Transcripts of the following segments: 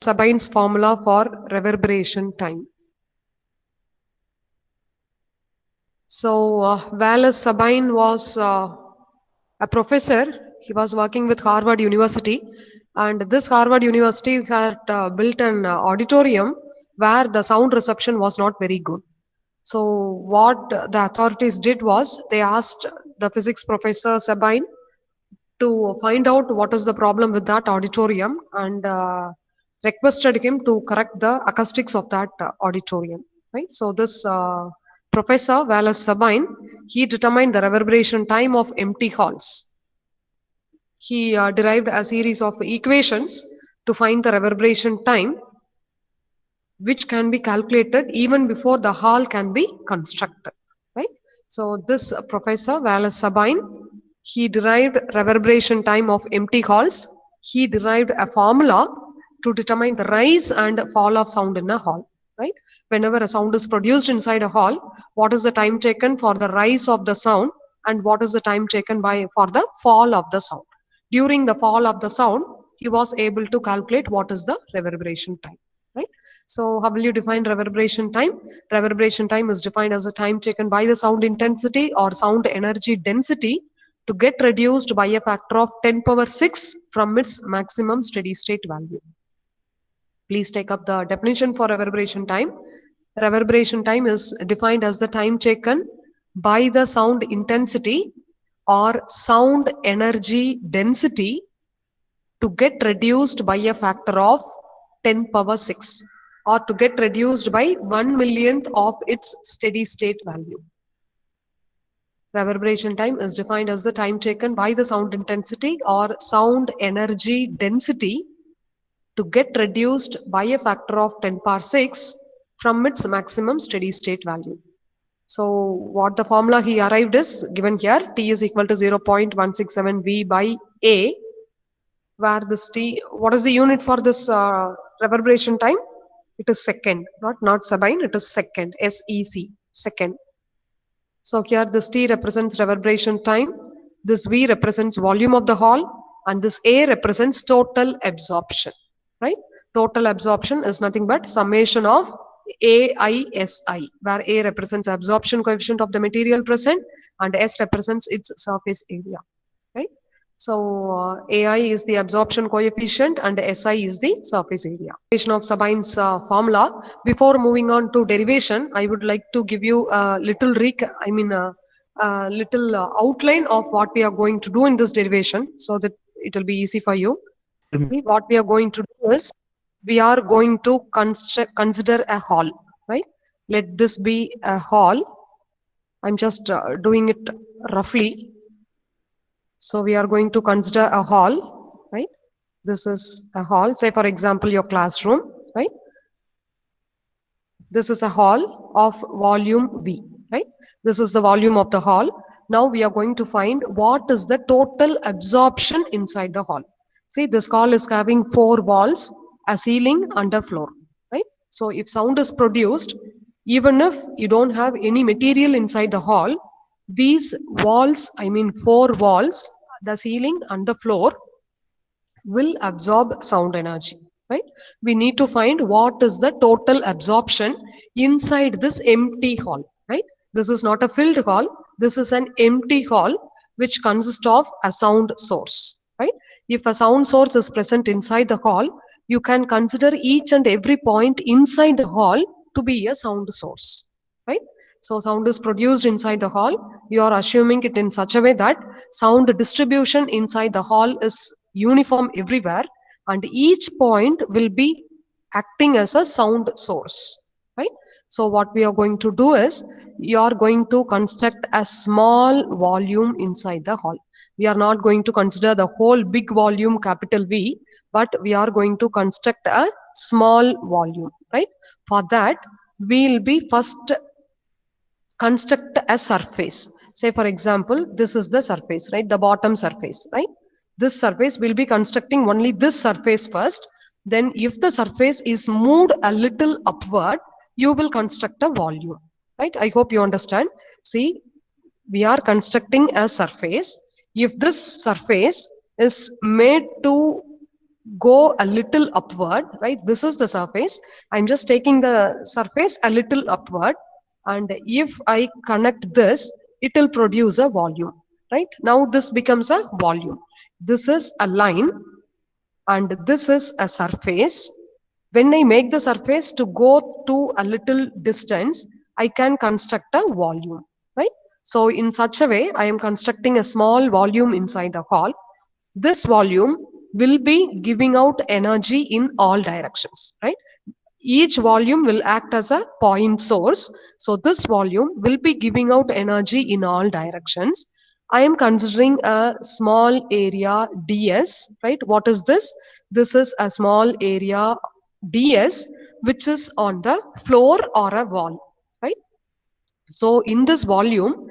Sabine's formula for reverberation time. So, Wallace Sabine was a professor. He was working with Harvard University, and this Harvard University had built an auditorium where the sound reception was not very good. So, what the authorities did was they asked the physics professor Sabine to find out what is the problem with that auditorium and requested him to correct the acoustics of that auditorium. Right. So this Professor Wallace Sabine, he determined the reverberation time of empty halls. He derived a series of equations to find the reverberation time, which can be calculated even before the hall can be constructed. Right. So this Professor Wallace Sabine, he derived reverberation time of empty halls. He derived a formula to determine the rise and fall of sound in a hall. Right. Whenever a sound is produced inside a hall, what is the time taken for the rise of the sound and what is the time taken for the fall of the sound. During the fall of the sound, he was able to calculate what is the reverberation time. Right. So how will you define reverberation time? Reverberation time is defined as the time taken by the sound intensity or sound energy density to get reduced by a factor of 10 power 6 from its maximum steady state value. Please take up the definition for reverberation time. Reverberation time is defined as the time taken by the sound intensity or sound energy density to get reduced by a factor of 10 power 6 or to get reduced by 1 millionth of its steady state value. Reverberation time is defined as the time taken by the sound intensity or sound energy density to get reduced by a factor of 10 power 6 from its maximum steady state value. So what the formula he arrived is given here. T is equal to 0.167 V by A, where this T, what is the unit for this reverberation time? It is second, not Sabine, it is second, SEC, second. So here this T represents reverberation time, this V represents volume of the hall, and this A represents total absorption, right? Total absorption is nothing but summation of AISI, where A represents absorption coefficient of the material present and S represents its surface area, right? So AI is the absorption coefficient and SI is the surface area. Derivation of Sabine's formula. Before moving on to derivation, I would like to give you a little outline of what we are going to do in this derivation so that it will be easy for you. See, what we are going to do is we are going to consider a hall, right? Let this be a hall. I'm just doing it roughly. So we are going to consider a hall, right? This is a hall, say for example, your classroom, right? This is a hall of volume V, right? This is the volume of the hall. Now we are going to find what is the total absorption inside the hall. See, this hall is having 4 walls, a ceiling and a floor, right? So if sound is produced, even if you don't have any material inside the hall, these walls, 4 walls, the ceiling and the floor will absorb sound energy, right? We need to find what is the total absorption inside this empty hall, right? This is not a filled hall. This is an empty hall which consists of a sound source, right? If a sound source is present inside the hall, you can consider each and every point inside the hall to be a sound source, right? So sound is produced inside the hall. You are assuming it in such a way that sound distribution inside the hall is uniform everywhere and each point will be acting as a sound source, right? So what we are going to do is you are going to construct a small volume inside the hall. We are not going to consider the whole big volume capital V, but we are going to construct a small volume, right? For that, we will be first construct a surface. Say for example, this is the surface, right? The bottom surface, right? This surface will be constructing only this surface first. Then if the surface is moved a little upward, you will construct a volume, right? I hope you understand. See, we are constructing a surface. If this surface is made to go a little upward, right? This is the surface. I'm just taking the surface a little upward. And if I connect this, it will produce a volume, right? Now this becomes a volume. This is a line and this is a surface. When I make the surface to go to a little distance, I can construct a volume, right? So in such a way, I am constructing a small volume inside the hall. This volume will be giving out energy in all directions, right? Each volume will act as a point source. So this volume will be giving out energy in all directions. I am considering a small area ds, right? What is this? This is a small area ds which is on the floor or a wall, right? So in this volume,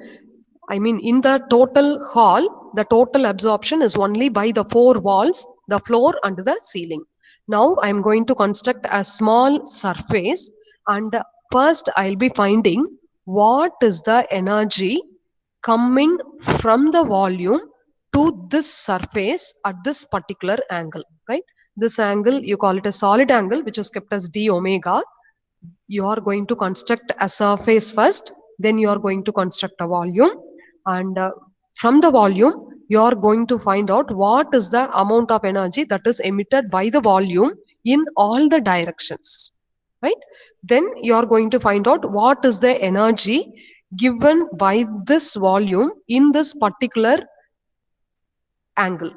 I mean, in the total hall, the total absorption is only by the four walls, the floor, and the ceiling. Now, I am going to construct a small surface, and first I'll be finding what is the energy coming from the volume to this surface at this particular angle, right? This angle, you call it a solid angle, which is kept as d omega. You are going to construct a surface first, then you are going to construct a volume, and from the volume you are going to find out what is the amount of energy that is emitted by the volume in all the directions, right? Then you are going to find out what is the energy given by this volume in this particular angle,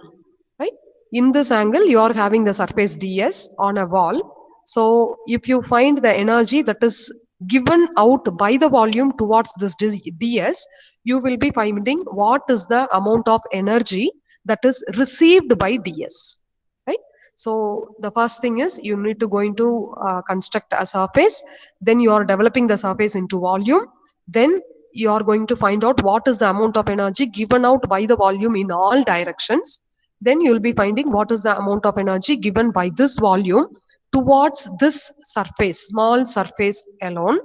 right? In this angle, you are having the surface ds on a wall. So if you find the energy that is given out by the volume towards this ds, you will be finding what is the amount of energy that is received by ds, right? So the first thing is you need to going to construct a surface, then you are developing the surface into volume, then you are going to find out what is the amount of energy given out by the volume in all directions. Then you will be finding what is the amount of energy given by this volume towards this surface, small surface alone.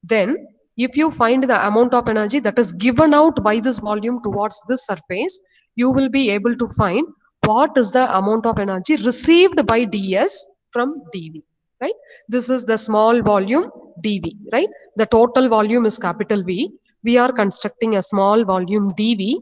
Then if you find the amount of energy that is given out by this volume towards this surface, you will be able to find what is the amount of energy received by ds from dv, right? This is the small volume dv, right? The total volume is capital V. We are constructing a small volume dv,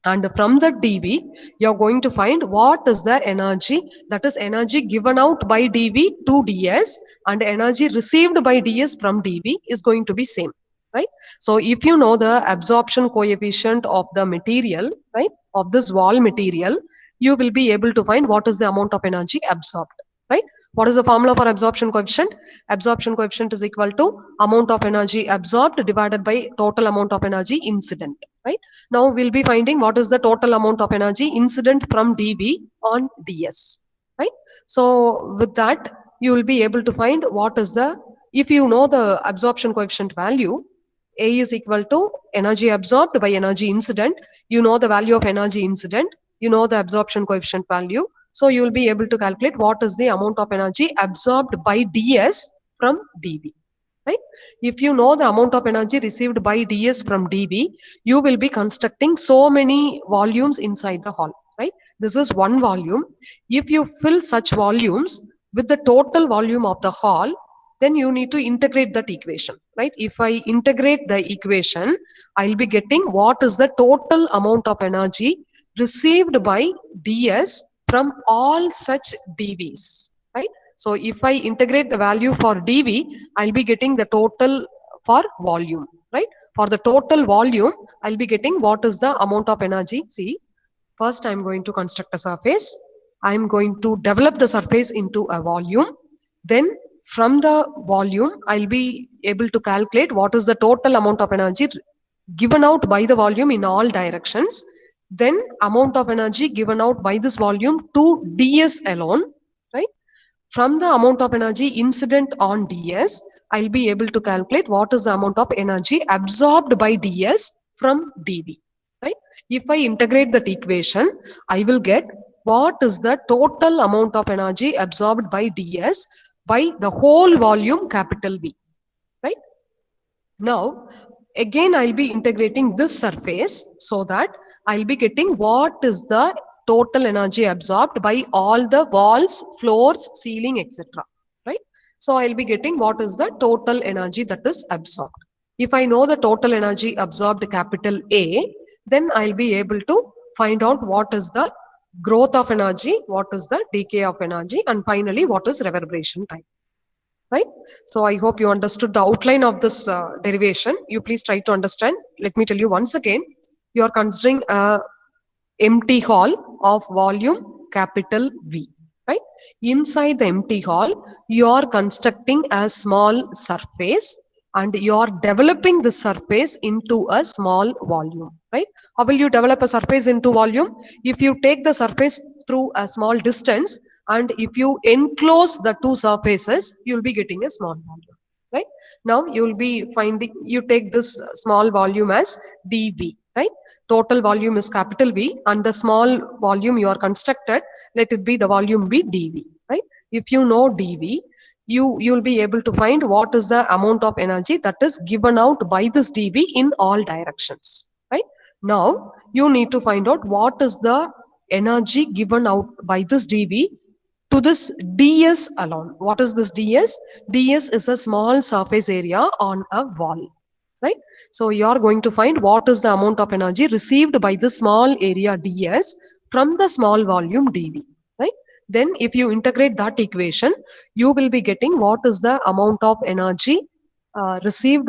and from the dv you're going to find what is the energy, that is energy given out by dv to ds, and energy received by ds from dv is going to be same, right? So if you know the absorption coefficient of the material, right, of this wall material, you will be able to find what is the amount of energy absorbed, right? What is the formula for absorption coefficient? Absorption coefficient is equal to amount of energy absorbed divided by total amount of energy incident, right? Now we'll be finding what is the total amount of energy incident from dv on ds, right? So with that, you will be able to find what is the, if you know the absorption coefficient value, A is equal to energy absorbed by energy incident. You know the value of energy incident, you know the absorption coefficient value. So you will be able to calculate what is the amount of energy absorbed by ds from dv, right? If you know the amount of energy received by ds from dv, you will be constructing so many volumes inside the hall, right? This is one volume. If you fill such volumes with the total volume of the hall, then you need to integrate that equation, right? If I integrate the equation, I'll be getting what is the total amount of energy received by ds from all such dvs, right? So if I integrate the value for dv, I'll be getting the total for volume, right? For the total volume, I'll be getting what is the amount of energy. See, first I'm going to construct a surface. I'm going to develop the surface into a volume. Then from the volume, I'll be able to calculate what is the total amount of energy given out by the volume in all directions. Then amount of energy given out by this volume to ds alone, right? From the amount of energy incident on ds, I'll be able to calculate what is the amount of energy absorbed by ds from dv, right? If I integrate that equation, I will get what is the total amount of energy absorbed by ds by the whole volume capital V, right? Now, again, I'll be integrating this surface so that I'll be getting what is the total energy absorbed by all the walls, floors, ceiling, etc. Right? So I'll be getting what is the total energy that is absorbed. If I know the total energy absorbed capital A, then I'll be able to find out what is the growth of energy, what is the decay of energy, and finally what is reverberation time. Right? So I hope you understood the outline of this derivation. You please try to understand. Let me tell you once again. You are considering a empty hall of volume capital V, right? Inside the empty hall, you are constructing a small surface and you are developing the surface into a small volume, right? How will you develop a surface into volume? If you take the surface through a small distance and if you enclose the two surfaces, you'll be getting a small volume, right? Now you'll be finding, you take this small volume as dV, right? Total volume is capital V and the small volume you are constructed, let it be the volume be dV, right? If you know dV, you'll be able to find what is the amount of energy that is given out by this dV in all directions, right? Now you need to find out what is the energy given out by this dV to this ds alone. What is this ds? Ds is a small surface area on a wall, right? So you are going to find what is the amount of energy received by the small area ds from the small volume dv, right? Then if you integrate that equation, you will be getting what is the amount of energy received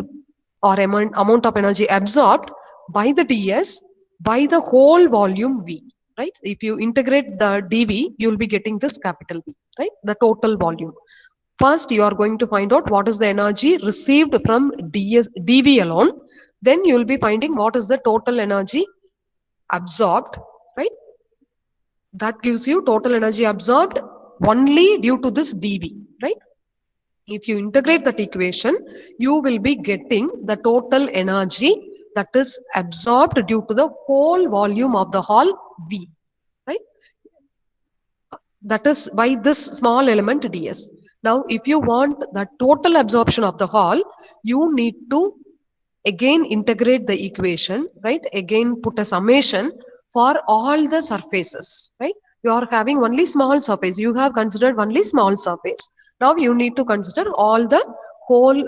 or amount of energy absorbed by the ds by the whole volume v, right? If you integrate the dv, you will be getting this capital V, right? The total volume. First, you are going to find out what is the energy received from dV alone. Then you will be finding what is the total energy absorbed, right? That gives you total energy absorbed only due to this dV, right? If you integrate that equation, you will be getting the total energy that is absorbed due to the whole volume of the hall V, right? That is by this small element ds. Now, if you want the total absorption of the hall, you need to again integrate the equation, right? Again put a summation for all the surfaces, right? You are having only small surface. You have considered only small surface. Now you need to consider all the whole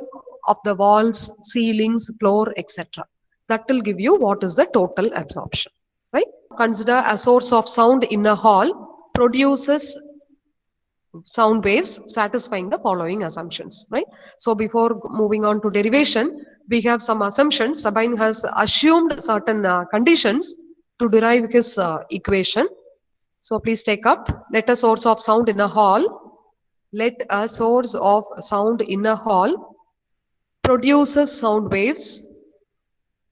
of the walls, ceilings, floor, etc. That will give you what is the total absorption, right? Consider a source of sound in a hall produces sound waves satisfying the following assumptions, right? So before moving on to derivation, we have some assumptions. Sabine has assumed certain conditions to derive his equation. So please take up. Let a source of sound in a hall. Let a source of sound in a hall produces sound waves.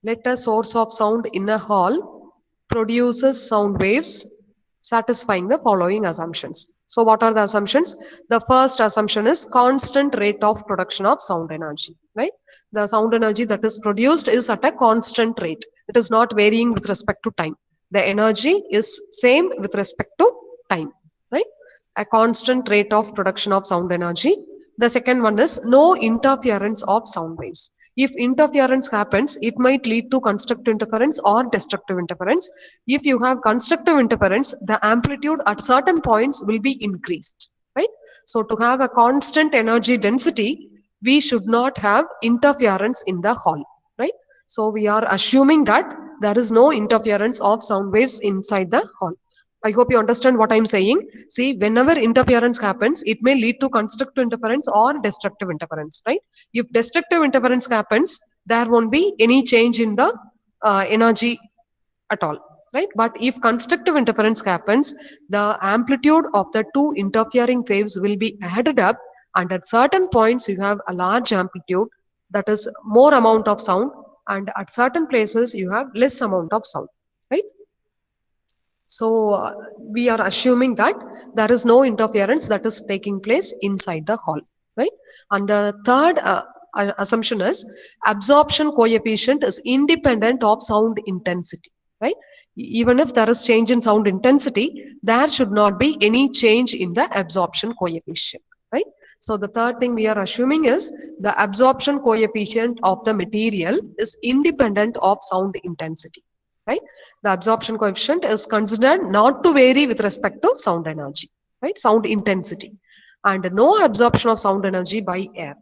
Let a source of sound in a hall produces sound waves satisfying the following assumptions. So what are the assumptions? The first assumption is constant rate of production of sound energy, right? The sound energy that is produced is at a constant rate. It is not varying with respect to time. The energy is same with respect to time, right? A constant rate of production of sound energy. The second one is no interference of sound waves. If interference happens, it might lead to constructive interference or destructive interference. If you have constructive interference, the amplitude at certain points will be increased, right? So to have a constant energy density, we should not have interference in the hall, right? So we are assuming that there is no interference of sound waves inside the hall. I hope you understand what I'm saying. See, whenever interference happens, it may lead to constructive interference or destructive interference, right? If destructive interference happens, there won't be any change in the energy at all, right? But if constructive interference happens, the amplitude of the two interfering waves will be added up, and at certain points, you have a large amplitude, that is more amount of sound, and at certain places, you have less amount of sound, right? So we are assuming that there is no interference that is taking place inside the hall, right? And the third assumption is absorption coefficient is independent of sound intensity, right? Even if there is change in sound intensity, there should not be any change in the absorption coefficient, right? So the third thing we are assuming is the absorption coefficient of the material is independent of sound intensity, right? The absorption coefficient is considered not to vary with respect to sound energy, right? Sound intensity, and no absorption of sound energy by air.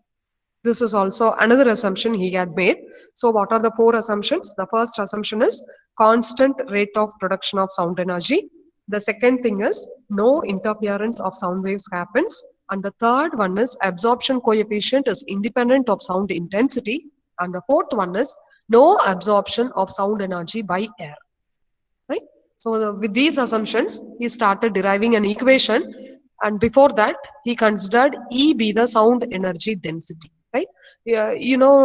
This is also another assumption he had made. So what are the four assumptions? The first assumption is constant rate of production of sound energy. The second thing is no interference of sound waves happens. And the third one is absorption coefficient is independent of sound intensity. And the fourth one is no absorption of sound energy by air. Right? So with these assumptions, he started deriving an equation, and before that, he considered E be the sound energy density. Right?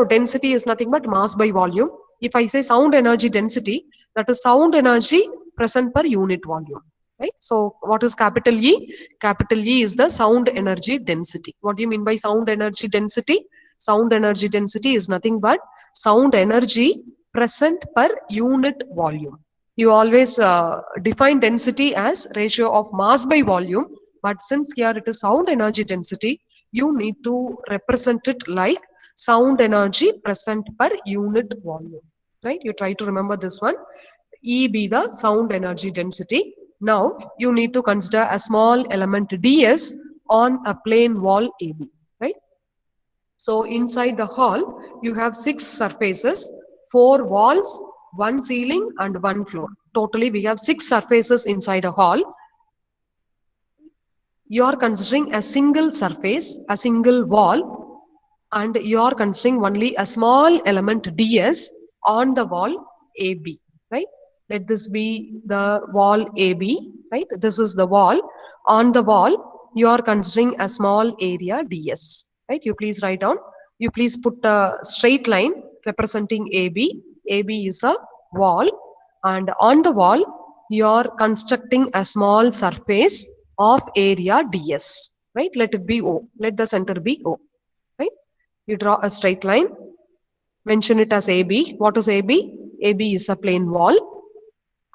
Density is nothing but mass by volume. If I say sound energy density, that is sound energy present per unit volume. Right? So what is capital E? Capital E is the sound energy density. What do you mean by sound energy density? Sound energy density is nothing but sound energy present per unit volume. You always define density as ratio of mass by volume, but since here it is sound energy density, you need to represent it like sound energy present per unit volume. Right? You try to remember this one. E be the sound energy density. Now you need to consider a small element ds on a plane wall AB. Right? So inside the hall, you have 6 surfaces, 4 walls, 1 ceiling and 1 floor. Totally, we have 6 surfaces inside a hall. You are considering a single surface, a single wall, and you are considering only a small element ds on the wall AB, right? Let this be the wall AB, right? This is the wall. On the wall, you are considering a small area ds, right? You please write down. You please put a straight line representing AB. AB is a wall, and on the wall, you are constructing a small surface of area ds, right? Let it be O. Let the center be O, right? You draw a straight line, mention it as AB. What is AB? AB is a plane wall,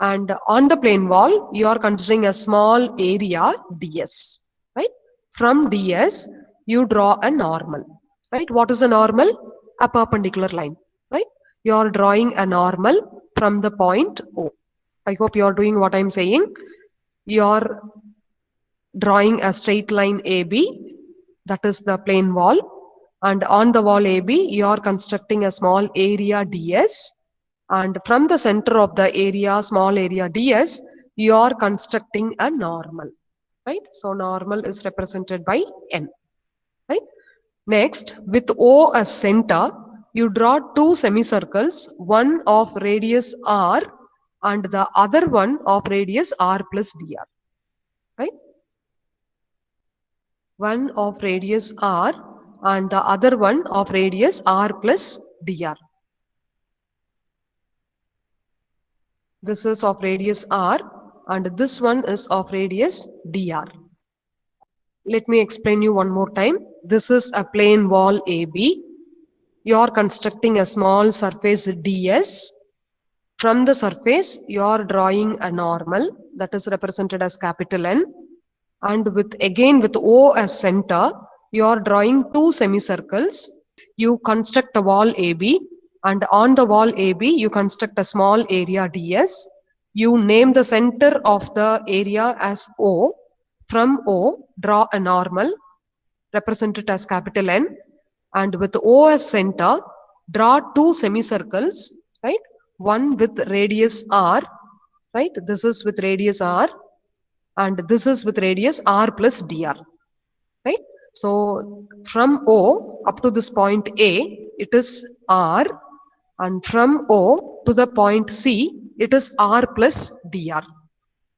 and on the plane wall, you are considering a small area ds, right? From ds, you draw a normal, right? What is a normal? A perpendicular line, right? You are drawing a normal from the point O. I hope you are doing what I'm saying. You are drawing a straight line AB, that is the plane wall, and on the wall AB, you are constructing a small area ds, and from the center of the area, small area ds, you are constructing a normal, right? So normal is represented by N, right? Next, with O as center, you draw 2 semicircles, one of radius R and the other one of radius R plus dr, right? One of radius R and the other one of radius R plus dr. This is of radius R and this one is of radius dr. Let me explain you one more time. This is a plane wall AB. You are constructing a small surface ds. From the surface, you are drawing a normal that is represented as capital N. And with O as center, you are drawing 2 semicircles. You construct a wall AB, and on the wall AB, you construct a small area ds. You name the center of the area as O. From O, draw a normal represented as capital N, and with O as center, draw 2 semicircles, right? One with radius R, right? This is with radius R, and this is with radius R plus dr, right? So from O up to this point A, it is R, and from O to the point C, it is R plus dr,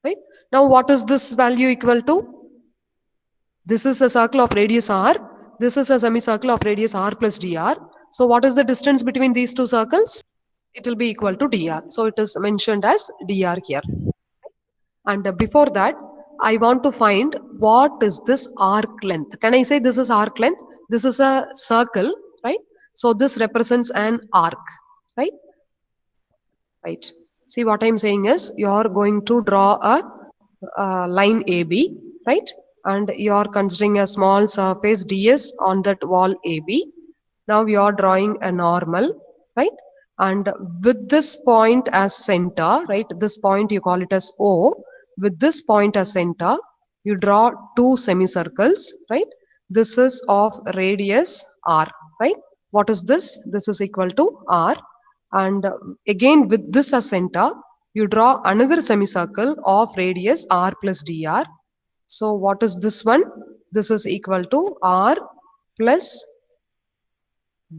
right? Now what is this value equal to? This is a circle of radius R. This is a semicircle of radius R plus dr. So what is the distance between these two circles? It will be equal to dr. So it is mentioned as dr here. And before that, I want to find what is this arc length. Can I say this is arc length? This is a circle, right? So this represents an arc, right? Right. See, what I'm saying is you are going to draw a line AB, right? And you are considering a small surface ds on that wall AB. Now you are drawing a normal, right? And with this point as center, right? This point you call it as O. With this point as center, you draw two semicircles, right? This is of radius R, right? What is this? This is equal to R. And again, with this as center, you draw another semicircle of radius R plus dr. So what is this one? This is equal to R plus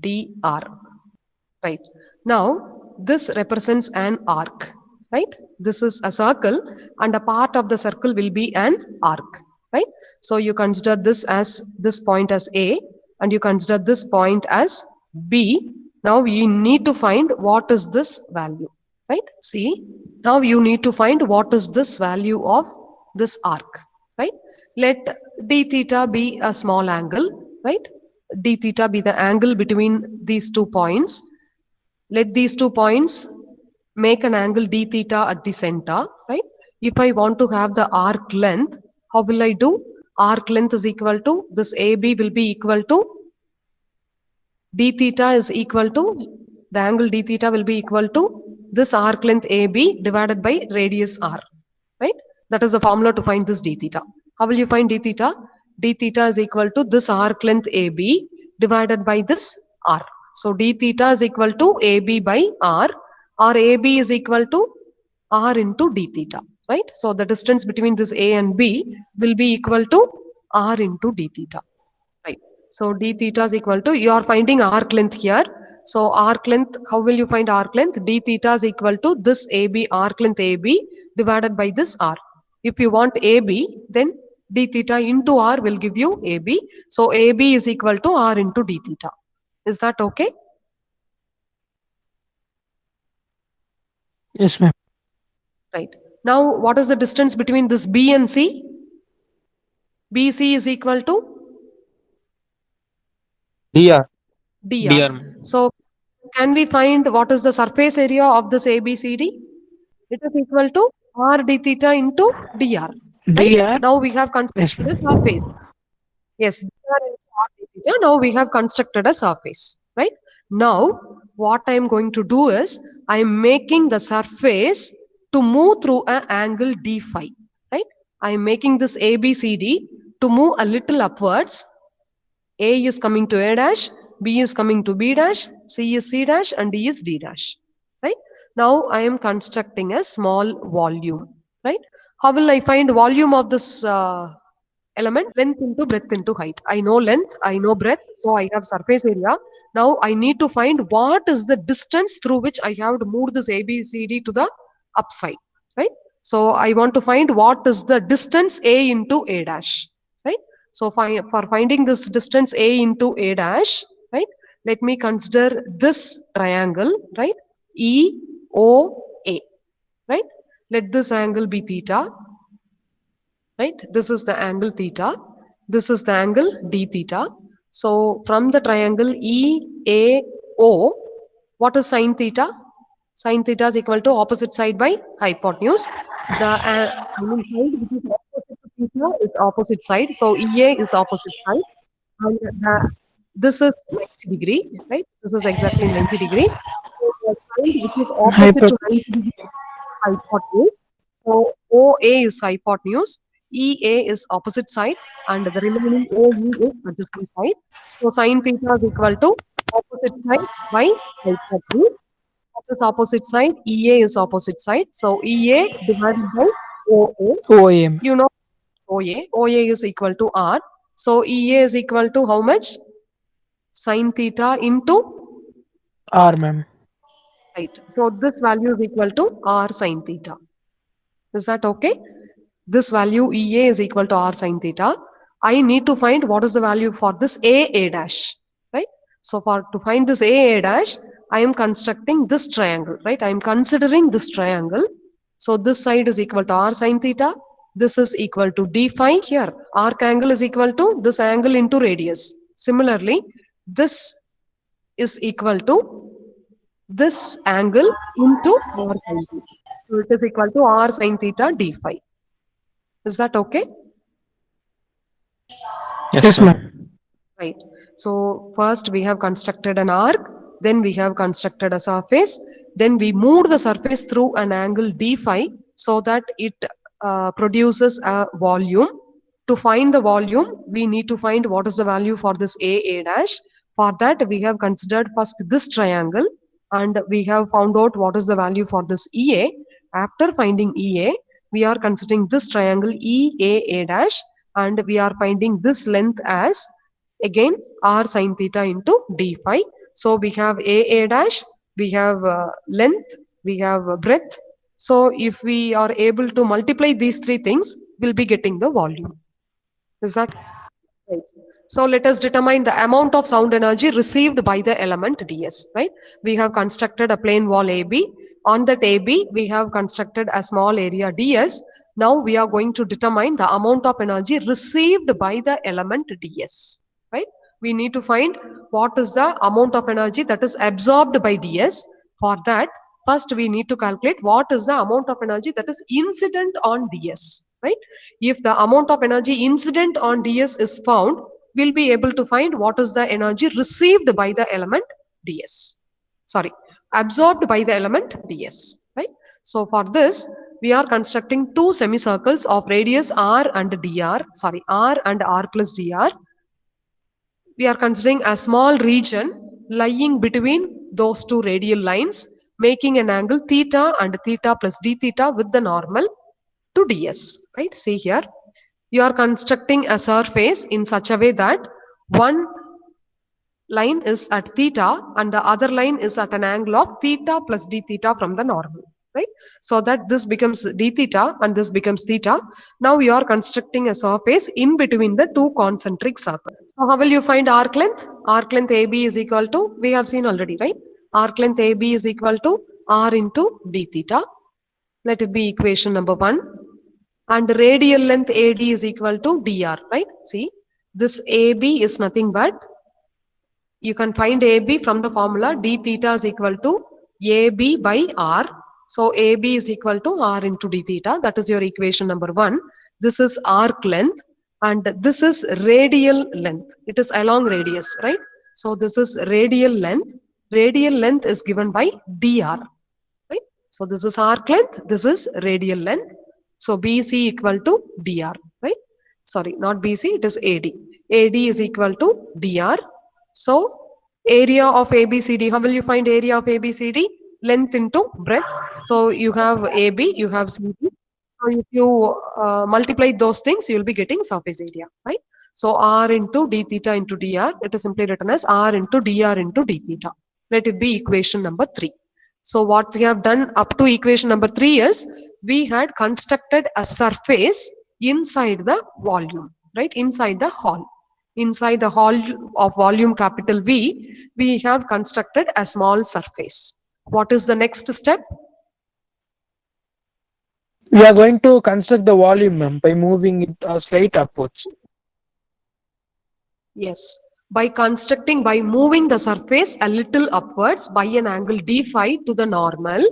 dr, right? Now this represents an arc, right? This is a circle and a part of the circle will be an arc, right? So you consider this as this point as A and you consider this point as B. Now you need to find what is this value, right? See, now you need to find what is this value of this arc, right? Let d theta be a small angle, right? D theta be the angle between these 2 points. Let these 2 points make an angle d theta at the center, right? If I want to have the arc length, how will I do? Arc length is equal to this AB will be equal to d theta is equal to the angle d theta will be equal to this arc length AB divided by radius R, right? That is the formula to find this d theta. How will you find d theta? D theta is equal to this arc length AB divided by this R. So d theta is equal to AB by R, or AB is equal to R into d theta, right? So the distance between this A and B will be equal to R into d theta. Right. So d theta is equal to, you are finding arc length here. So arc length, how will you find arc length? D theta is equal to this AB, arc length AB divided by this R. If you want AB, then d theta into R will give you AB. So AB is equal to R into d theta. Is that okay? Yes, ma'am. Right. Now, what is the distance between this B and C? BC is equal to dr. dr. Dear ma'am. So can we find what is the surface area of this ABCD? It is equal to r d theta into dr, right? Dear. Now we have Yes, constructed a ma'am. surface. Yes, dr into r d theta. Now we have constructed a surface, right? Now what I am going to do is I am making the surface to move through an angle d phi, right? I am making this ABCD to move a little upwards. A is coming to A dash, B is coming to B dash, C is C dash, and D is D dash. Right? Now I am constructing a small volume. Right? How will I find volume of this element? Length into breadth into height. I know length, I know breadth, so I have surface area. Now I need to find what is the distance through which I have to move this ABCD to the upside. Right? So I want to find what is the distance A into A dash. Right? So for finding this distance A into A dash, right? Let me consider this triangle, right? EOA, right? Let this angle be theta, right? This is the angle theta. This is the angle d theta. So from the triangle EAO, what is sine theta? Sine theta is equal to opposite side by hypotenuse. The I mean side which is opposite to theta is opposite side. So EA is opposite side. And this is 90 degree, right? This is exactly 90 degree. So the side which is opposite to 90 degree hypotenuse. So OA is hypotenuse, EA is opposite side, and the remaining OE is adjacent side. So sine theta is equal to opposite side by hypotenuse. What is opposite side? EA is opposite side. So EA divided by OA. OAM. You know OA. OA is equal to R. So EA is equal to how much? Sine theta into R. R, ma'am. Right. So this value is equal to R sine theta. Is that okay? This value EA is equal to R sine theta. I need to find what is the value for this A dash, right? So for to find this A dash, I am constructing this triangle, right? I am considering this triangle. So this side is equal to R sine theta. This is equal to d phi here. Arc angle is equal to this angle into radius. Similarly, this is equal to this angle into r sine theta. So it is equal to r sine theta d phi. Is that okay? Yes, Yes, ma'am. ma'am. Right. So first we have constructed an arc. Then we have constructed a surface. Then we moved the surface through an angle d phi so that it produces a volume. To find the volume, we need to find what is the value for this A dash. For that, we have considered first this triangle and we have found out what is the value for this EA. After finding EA, we are considering this triangle EAA dash and we are finding this length as again r sine theta into d phi. So we have AA dash, we have length, we have breadth. So if we are able to multiply these three things, we'll be getting the volume. Is that right? So let us determine the amount of sound energy received by the element ds, right? We have constructed a plane wall AB. On that AB, we have constructed a small area ds. Now we are going to determine the amount of energy received by the element ds, right? We need to find what is the amount of energy that is absorbed by ds. For that, first we need to calculate what is the amount of energy that is incident on ds, right? If the amount of energy incident on ds is found, we'll be able to find what is the energy received by the element ds. Sorry, absorbed by the element ds, right? So for this, we are constructing two semicircles of radius r and dr, sorry, r and r plus dr. We are considering a small region lying between those two radial lines, making an angle theta and theta plus d theta with the normal to ds, right? See here, you are constructing a surface in such a way that one line is at theta and the other line is at an angle of theta plus d theta from the normal, right? So that this becomes d theta and this becomes theta. Now you are constructing a surface in between the two concentric circles. So how will you find arc length? Arc length AB is equal to, we have seen already, right? Arc length AB is equal to r into d theta. Let it be equation number 1. And radial length AD is equal to dr, right? See, this AB is nothing but, you can find AB from the formula d theta is equal to AB by r. So AB is equal to r into d theta. That is your equation number 1. This is arc length and this is radial length. It is along radius, right? So this is radial length. Radial length is given by dr, right? So this is arc length, this is radial length. So BC equal to dr, right? Sorry, not BC, it is AD. AD is equal to dr. So area of ABCD, how will you find area of ABCD? Length into breadth. So you have AB, you have CD. So if you multiply those things, you will be getting surface area, right? So R into d theta into dr, it is simply written as R into dr into d theta. Let it be equation number 3. So what we have done up to equation number 3 is, we had constructed a surface inside the volume, right? Inside the hall. Inside the hall of volume capital V, we have constructed a small surface. What is the next step? We are going to construct the volume, ma'am, by moving it straight upwards. Yes. By moving the surface a little upwards by an angle d phi to the normal,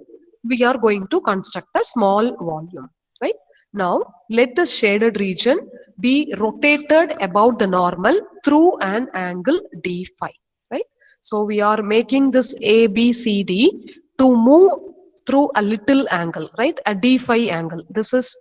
we are going to construct a small volume, right? Now, let the shaded region be rotated about the normal through an angle d phi, right? So we are making this ABCD to move through a little angle, right? A d phi angle. This is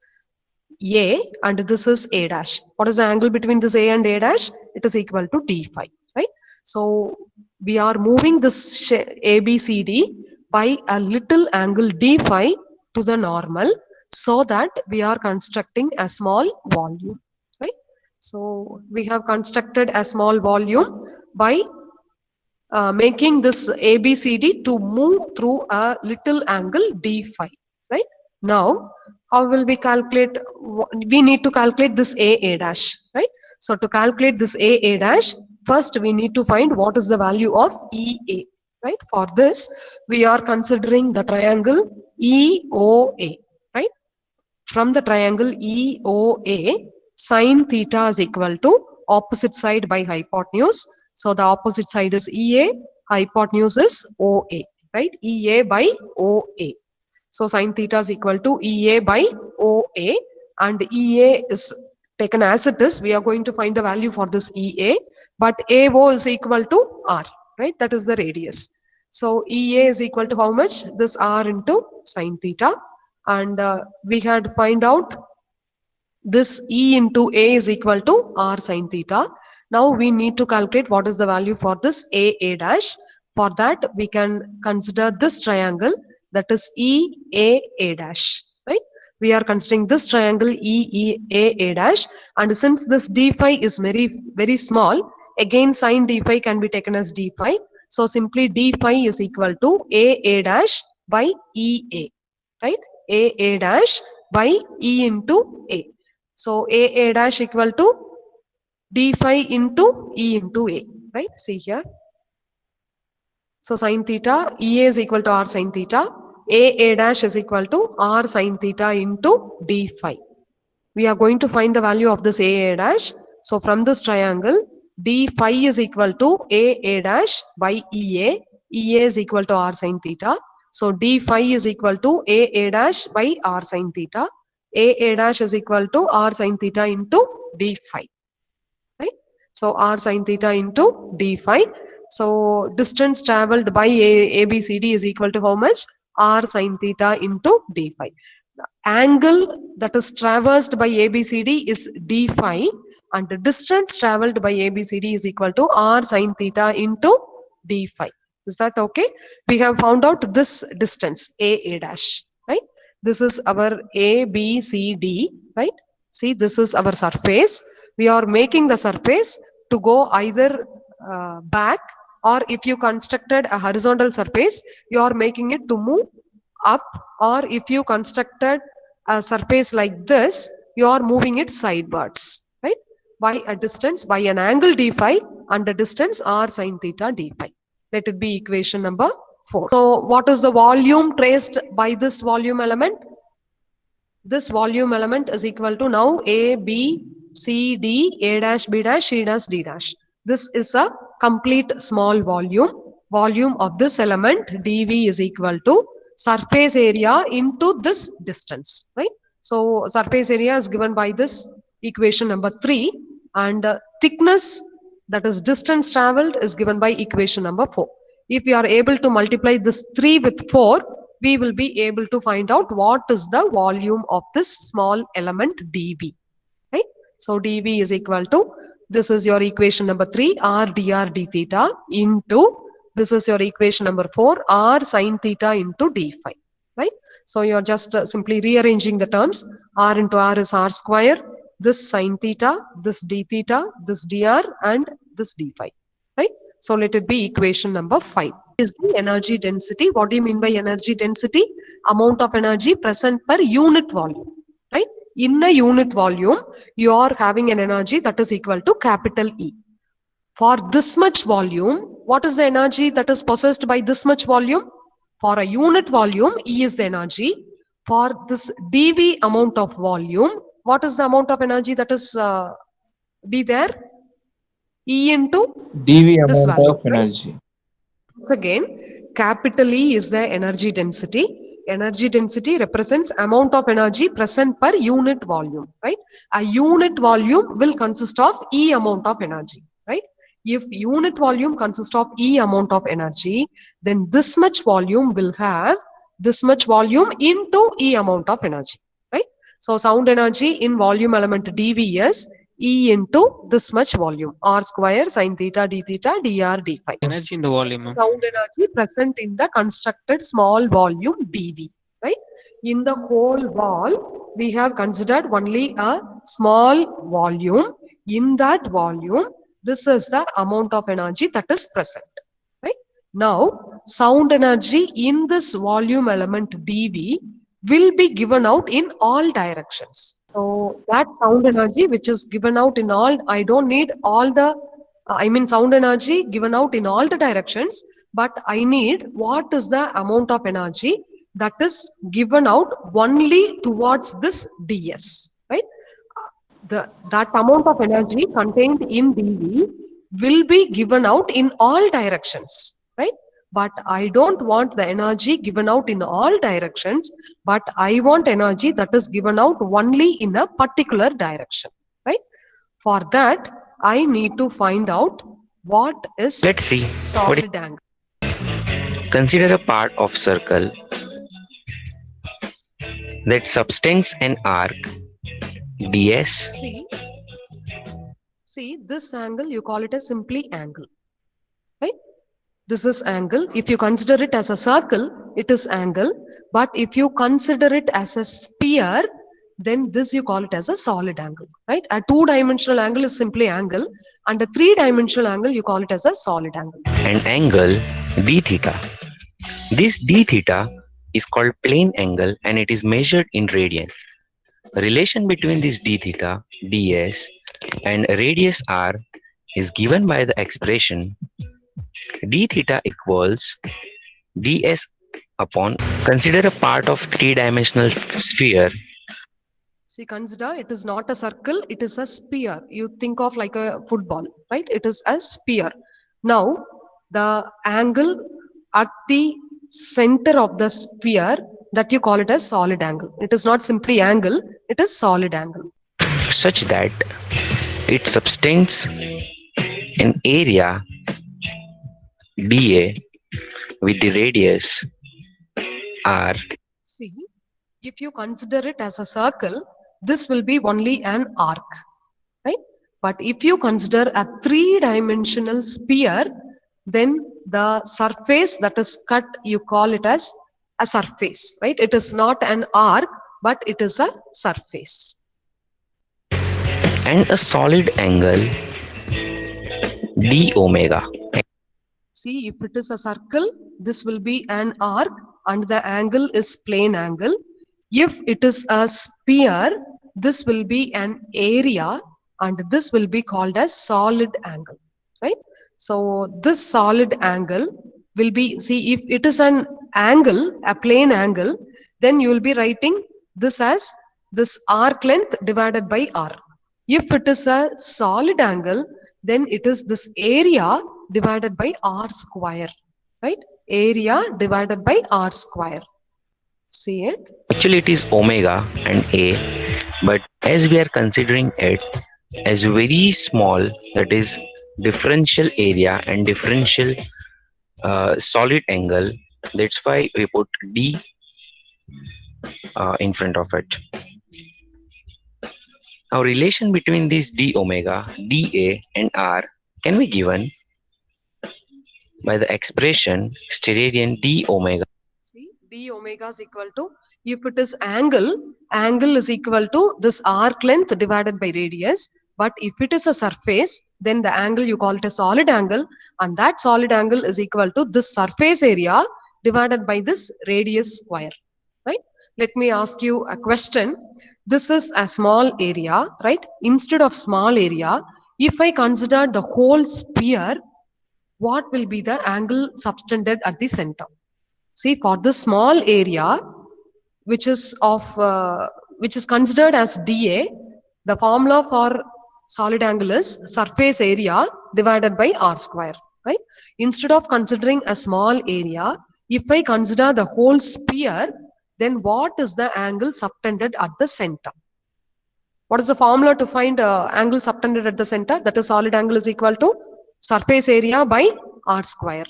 a and this is A dash. What is the angle between this A and A dash? It is equal to d phi, right? So we are moving this ABCD by a little angle d phi to the normal so that we are constructing a small volume, right? So we have constructed a small volume by making this ABCD to move through a little angle d phi, right? Now, how will we calculate? We need to calculate this A dash, right? So to calculate this A dash, first we need to find what is the value of EA, right? For this, we are considering the triangle EOA, right? From the triangle EOA, sine theta is equal to opposite side by hypotenuse. So the opposite side is EA, hypotenuse is OA, right? EA by OA. So sine theta is equal to EA by OA and EA is taken as it is. We are going to find the value for this EA, but AO is equal to R, right? That is the radius. So EA is equal to how much? This R into sine theta. And we had find out this E into A is equal to R sine theta. Now we need to calculate what is the value for this A dash. For that, we can consider this triangle, that is A dash, right? We are considering this triangle A dash, and since this d phi is very small, again sine d phi can be taken as d phi. So simply d phi is equal to A dash by EA, right? A dash by E into A. So A dash equal to d phi into E into A, right? See here. So sine theta, EA is equal to R sine theta. A dash is equal to R sine theta into d phi. We are going to find the value of this A dash. So from this triangle, d phi is equal to A dash by EA. EA is equal to R sine theta. So d phi is equal to A dash by R sine theta. A dash is equal to R sine theta into d phi, right? So R sine theta into d phi. So distance traveled by ABCD is equal to how much? R sine theta into d phi. The angle that is traversed by ABCD is d phi, and the distance traveled by ABCD is equal to R sine theta into d phi. Is that okay? We have found out this distance A dash, right? This is our ABCD, right? See, this is our surface. We are making the surface to go either back, or if you constructed a horizontal surface, you are making it to move up, or if you constructed a surface like this, you are moving it sidewards, right? By a distance, by an angle d phi, and a distance r sine theta d phi. Let it be equation number 4. So what is the volume traced by this volume element? This volume element is equal to now A, B, C, D, A dash, B dash, C dash, D dash. This is a complete small volume. Volume of this element dV is equal to surface area into this distance, right? So surface area is given by this equation number 3, and thickness, that is distance traveled, is given by equation number 4. If we are able to multiply this 3 with 4, we will be able to find out what is the volume of this small element dV, right? So dV is equal to, this is your equation number 3, r dr d theta, into, this is your equation number 4, r sine theta into d phi, right? So you're just simply rearranging the terms. R into r is r square, this sine theta, this d theta, this dr, and this d phi, right? So let it be equation number 5. Is the energy density. What do you mean by energy density? Amount of energy present per unit volume, right? In a unit volume, you are having an energy that is equal to capital E. For this much volume, what is the energy that is possessed by this much volume? For a unit volume, E is the energy. For this dV amount of volume, what is the amount of energy that is be there? E into dV this amount value, of right? energy. Again, capital E is the energy density. Energy density represents amount of energy present per unit volume, right? A unit volume will consist of E amount of energy, right? If unit volume consists of E amount of energy, then this much volume will have this much volume into E amount of energy, right? So sound energy in volume element dV is E into this much volume, R square sine theta d phi. Energy in the volume, ma'am. Sound energy present in the constructed small volume dV, right? In the whole wall, we have considered only a small volume. In that volume, this is the amount of energy that is present, right? Now, sound energy in this volume element dV will be given out in all directions. So that sound energy which is given out in all, I don't need all the, I mean sound energy given out in all the directions, but I need what is the amount of energy that is given out only towards this ds, right? That amount of energy contained in dV will be given out in all directions, right? But I don't want the energy given out in all directions, but I want energy that is given out only in a particular direction, right? For that, I need to find out what is Let's see. What is solid angle. Consider a part of circle that subtends an arc ds. See this angle, you call it as simply angle, right? This is angle. If you consider it as a circle, it is angle. But if you consider it as a sphere, then this you call it as a solid angle, right? A two-dimensional angle is simply angle, and a three-dimensional angle you call it as a solid angle. An angle d theta. This d theta is called plane angle and it is measured in radian. Relation between this d theta, ds and radius r is given by the expression d theta equals ds upon. Consider a part of three-dimensional sphere. See, consider it is not a circle, it is a sphere. You think of like a football, right? It is a sphere. Now, the angle at the center of the sphere, that you call it as solid angle. It is not simply angle, it is solid angle. Such that it subtends an area dA with the radius r. See, if you consider it as a circle, this will be only an arc, right? But if you consider a three-dimensional sphere, then the surface that is cut, you call it as a surface, right? It is not an arc, but it is a surface. And a solid angle d omega. See, if it is a circle, this will be an arc and the angle is plane angle. If it is a sphere, this will be an area and this will be called as solid angle, right? So this solid angle will be, see, if it is an angle, a plane angle, then you will be writing this as this arc length divided by r. If it is a solid angle, then it is this area divided by r square, right? Area divided by r square. See it? Actually, it is omega and a, but as we are considering it as very small, that is differential area and differential solid angle, that's why we put d in front of it. Now, relation between this d omega, dA and r can be given by the expression steradian d omega. See, d omega is equal to, if it is angle, angle is equal to this arc length divided by radius. But if it is a surface, then the angle you call it a solid angle, and that solid angle is equal to this surface area divided by this radius square, right? Let me ask you a question. This is a small area, right? Instead of small area, if I consider the whole sphere, what will be the angle subtended at the center? See, for this small area, which is of which is considered as dA, the formula for solid angle is surface area divided by r square, right? Instead of considering a small area, if I consider the whole sphere, then what is the angle subtended at the center? What is the formula to find angle subtended at the center? That is, solid angle is equal to surface area by r square,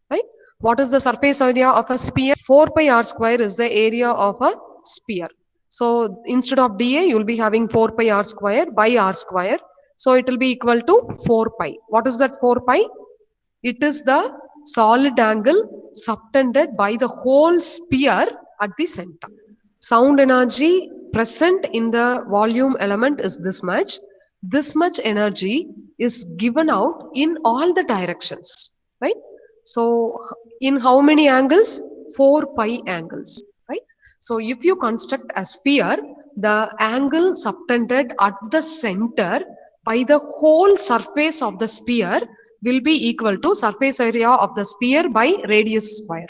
right? What is the surface area of a sphere? 4 pi r square is the area of a sphere. So instead of dA, you will be having 4 pi r square by r square. So it will be equal to 4 pi. What is that 4 pi? It is the solid angle subtended by the whole sphere at the center. Sound energy present in the volume element is this much. This much energy is given out in all the directions, right? So in how many angles? 4 pi angles, right? So if you construct a sphere, the angle subtended at the center by the whole surface of the sphere will be equal to surface area of the sphere by radius square.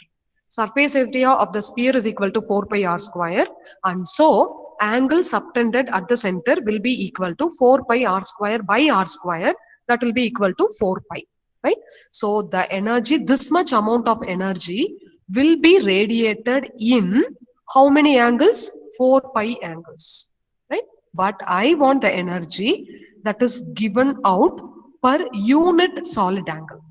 Surface area of the sphere is equal to 4 pi r square, and so angle subtended at the center will be equal to 4 pi r square by r square, that will be equal to 4 pi, right? So the energy, this much amount of energy will be radiated in how many angles? 4 pi angles, right? But I want the energy that is given out per unit solid angle,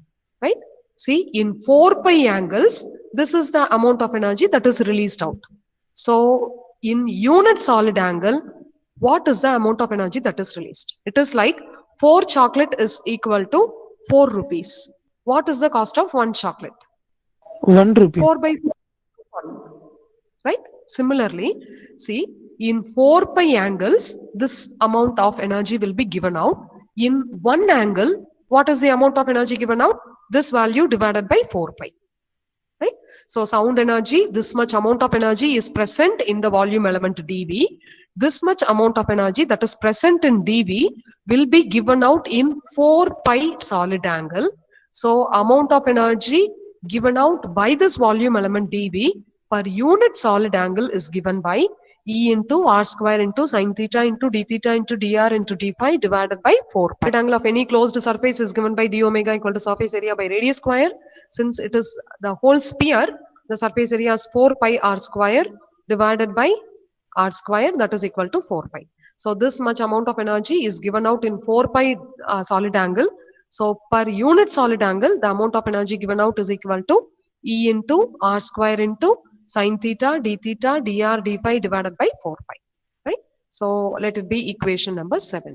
right? See, in 4 pi angles, this is the amount of energy that is released out. So in unit solid angle, what is the amount of energy that is released? It is like 4 chocolate is equal to 4 rupees. What is the cost of 1 chocolate? 1 rupee. 4 by 4, right? Similarly, see, in 4 pi angles, this amount of energy will be given out. In one angle, what is the amount of energy given out? This value divided by 4 pi. Right? So sound energy, this much amount of energy is present in the volume element dV. This much amount of energy that is present in dV will be given out in 4 pi solid angle. So amount of energy given out by this volume element dV per unit solid angle is given by E into R square into sin theta into d theta into dr into d phi divided by 4 pi. The angle of any closed surface is given by d omega equal to surface area by radius square. Since it is the whole sphere, the surface area is 4 pi r square divided by r square, that is equal to 4 pi. So this much amount of energy is given out in 4 pi solid angle. So per unit solid angle, the amount of energy given out is equal to E into r square into sin theta d theta dr d phi divided by 4 pi. Right? So let it be equation number 7.